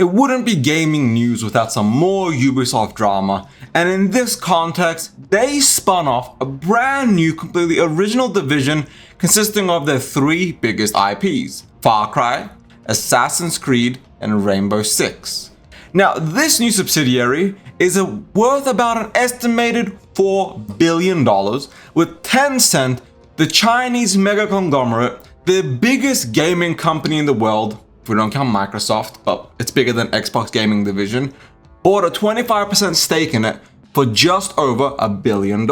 It wouldn't be gaming news without some more Ubisoft drama, and in this context, they spun off a brand new, completely original division consisting of their three biggest IPs: Far Cry, Assassin's Creed, and Rainbow Six. Now, this new subsidiary is worth about an estimated $4 billion, with Tencent, the Chinese mega conglomerate, the biggest gaming company in the world, if we don't count Microsoft, but it's bigger than Xbox gaming division, bought a 25% stake in it for just over $1 billion.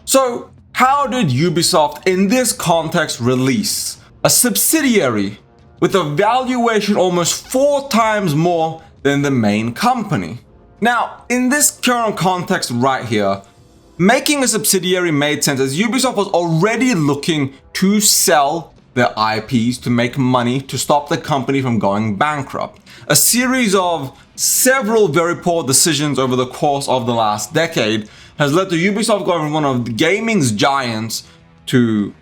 So, how did Ubisoft in this context release a subsidiary with a valuation almost 4 times more than the main company? Now, in this current context right here, making a subsidiary made sense as Ubisoft was already looking to sell their IPs to make money to stop the company from going bankrupt. A series of several very poor decisions over the course of the last decade has led to Ubisoft going from one of gaming's giants to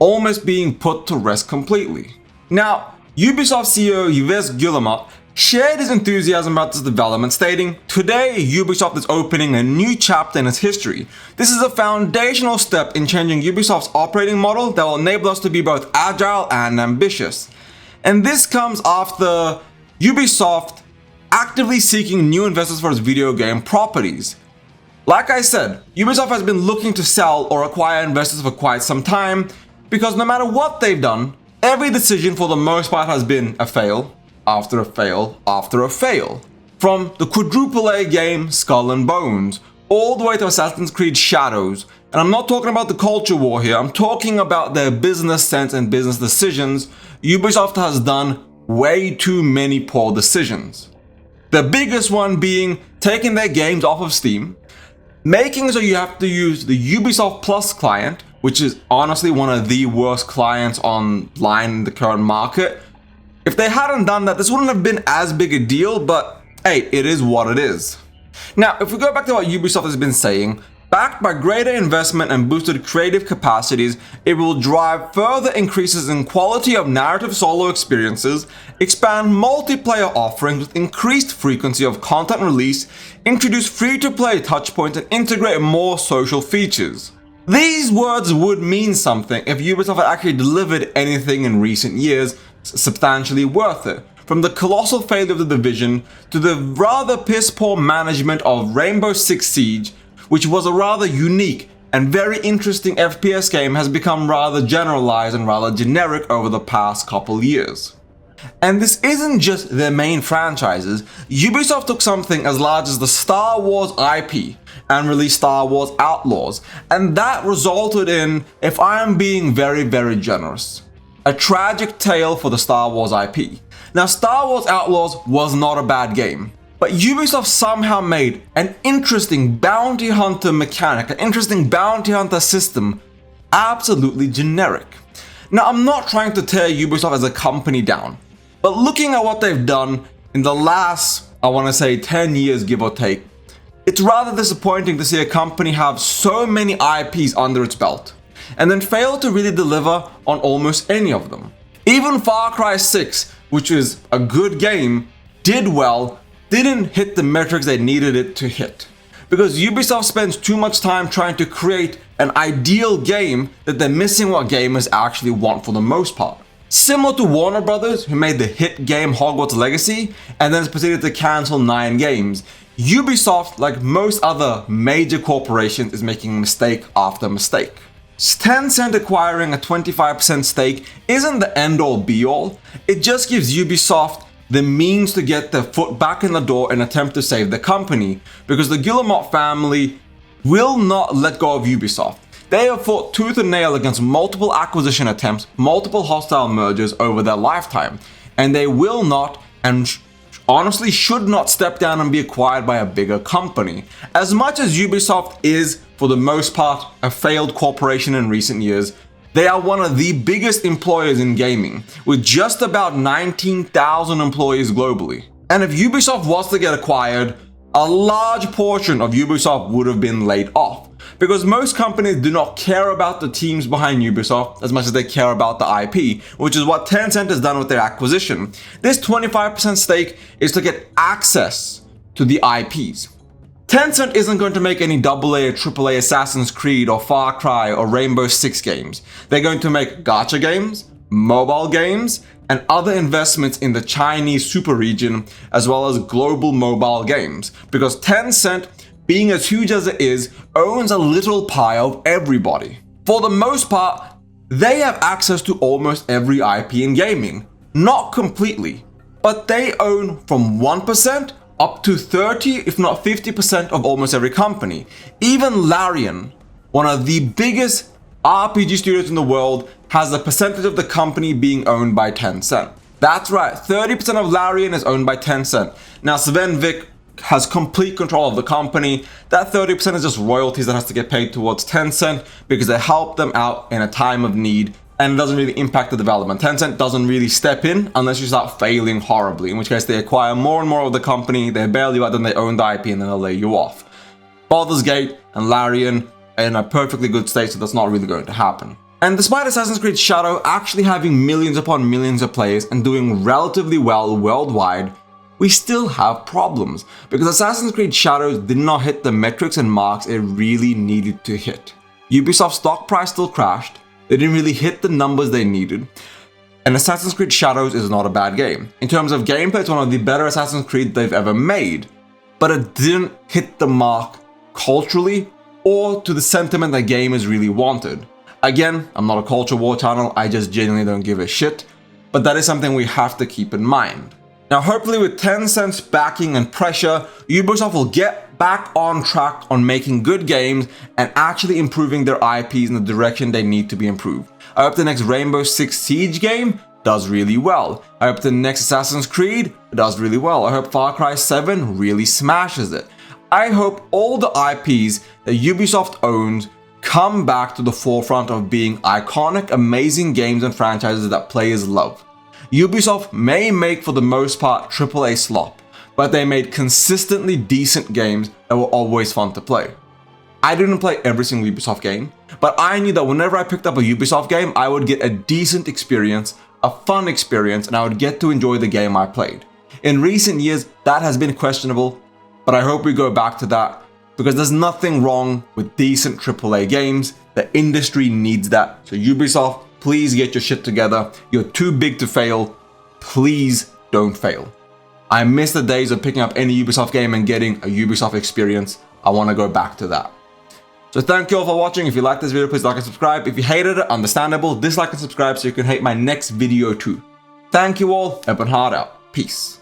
almost being put to rest completely. Now, Ubisoft CEO Yves Guillemot shared his enthusiasm about this development, stating, "Today, Ubisoft is opening a new chapter in its history. This is a foundational step in changing Ubisoft's operating model that will enable us to be both agile and ambitious." And this comes after Ubisoft actively seeking new investors for its video game properties. Like I said, Ubisoft has been looking to sell or acquire investors for quite some time, because no matter what they've done, every decision for the most part has been a fail, after a fail, after a fail. From the quadruple A game Skull and Bones, all the way to Assassin's Creed Shadows. And I'm not talking about the culture war here, I'm talking about their business sense and business decisions. Ubisoft has done way too many poor decisions. The biggest one being taking their games off of Steam, making so you have to use the Ubisoft Plus client, which is honestly one of the worst clients online in the current market. If they hadn't done that, this wouldn't have been as big a deal, but hey, it is what it is. Now, if we go back to what Ubisoft has been saying, backed by greater investment and boosted creative capacities, it will drive further increases in quality of narrative solo experiences, expand multiplayer offerings with increased frequency of content release, introduce free-to-play touchpoints, and integrate more social features. These words would mean something if Ubisoft had actually delivered anything in recent years substantially worth it. From the colossal failure of the division to the rather piss-poor management of Rainbow Six Siege, which was a rather unique and very interesting FPS game, has become rather generalized and rather generic over the past couple years. And this isn't just their main franchises. Ubisoft took something as large as the Star Wars IP and released Star Wars Outlaws, and that resulted in, if I am being very, very generous, a tragic tale for the Star Wars IP. Now, Star Wars Outlaws was not a bad game, but Ubisoft somehow made an interesting bounty hunter mechanic, an interesting bounty hunter system, absolutely generic. Now, I'm not trying to tear Ubisoft as a company down, but looking at what they've done in the last, I want to say 10 years, give or take, it's rather disappointing to see a company have so many IPs under its belt, and then fail to really deliver on almost any of them. Even Far Cry 6, which is a good game, did well, didn't hit the metrics they needed it to hit. Because Ubisoft spends too much time trying to create an ideal game that they're missing what gamers actually want for the most part. Similar to Warner Brothers, who made the hit game Hogwarts Legacy and then proceeded to cancel 9 games, Ubisoft, like most other major corporations, is making mistake after mistake. Tencent acquiring a 25% stake isn't the end-all be-all, it just gives Ubisoft the means to get their foot back in the door and attempt to save the company, because the Guillemot family will not let go of Ubisoft. They have fought tooth and nail against multiple acquisition attempts, multiple hostile mergers over their lifetime, and they will not and honestly should not step down and be acquired by a bigger company. As much as Ubisoft is, for the most part, a failed corporation in recent years, they are one of the biggest employers in gaming, with just about 19,000 employees globally. And if Ubisoft was to get acquired, a large portion of Ubisoft would have been laid off. because most companies do not care about the teams behind Ubisoft as much as they care about the IP, which is what Tencent has done with their acquisition. This 25% stake is to get access to the IPs. Tencent isn't going to make any AA or AAA Assassin's Creed or Far Cry or Rainbow Six games. They're going to make gacha games, mobile games, and other investments in the Chinese super region, as well as global mobile games, because Tencent, being as huge as it is, owns a little pie of everybody. For the most part, they have access to almost every IP in gaming. Not completely, but they own from 1% up to 30, if not 50% of almost every company. Even Larian, one of the biggest RPG studios in the world, has a percentage of the company being owned by Tencent. That's right, 30% of Larian is owned by Tencent. Now Sven Vic has complete control of the company. That 30% is just royalties that has to get paid towards Tencent because they help them out in a time of need, and it doesn't really impact the development. Tencent doesn't really step in unless you start failing horribly, in which case they acquire more and more of the company, they bail you out, then they own the IP, and then they'll lay you off. Baldur's Gate and Larian are in a perfectly good state, so that's not really going to happen. And despite Assassin's Creed Shadow actually having millions upon millions of players and doing relatively well worldwide, we still have problems, because Assassin's Creed Shadows did not hit the metrics and marks it really needed to hit. Ubisoft's stock price still crashed, they didn't really hit the numbers they needed, and Assassin's Creed Shadows is not a bad game. In terms of gameplay, it's one of the better Assassin's Creed they've ever made, but it didn't hit the mark culturally or to the sentiment the game is really wanted. Again, I'm not a culture war channel, I just genuinely don't give a shit, but that is something we have to keep in mind. Now hopefully with Tencent's backing and pressure, Ubisoft will get back on track on making good games and actually improving their IPs in the direction they need to be improved. I hope the next Rainbow Six Siege game does really well. I hope the next Assassin's Creed does really well. I hope Far Cry 7 really smashes it. I hope all the IPs that Ubisoft owns come back to the forefront of being iconic, amazing games and franchises that players love. Ubisoft may make for the most part AAA slop, but they made consistently decent games that were always fun to play. I didn't play every single Ubisoft game, but I knew that whenever I picked up a Ubisoft game, I would get a decent experience, a fun experience, and I would get to enjoy the game I played. In recent years, that has been questionable, but I hope we go back to that, because there's nothing wrong with decent AAA games. The industry needs that. So Ubisoft, please get your shit together. You're too big to fail. Please don't fail. I miss the days of picking up any Ubisoft game and getting a Ubisoft experience. I want to go back to that. So thank you all for watching. If you liked this video, please like and subscribe. If you hated it, understandable. Dislike and subscribe so you can hate my next video too. Thank you all. Open heart out. Peace.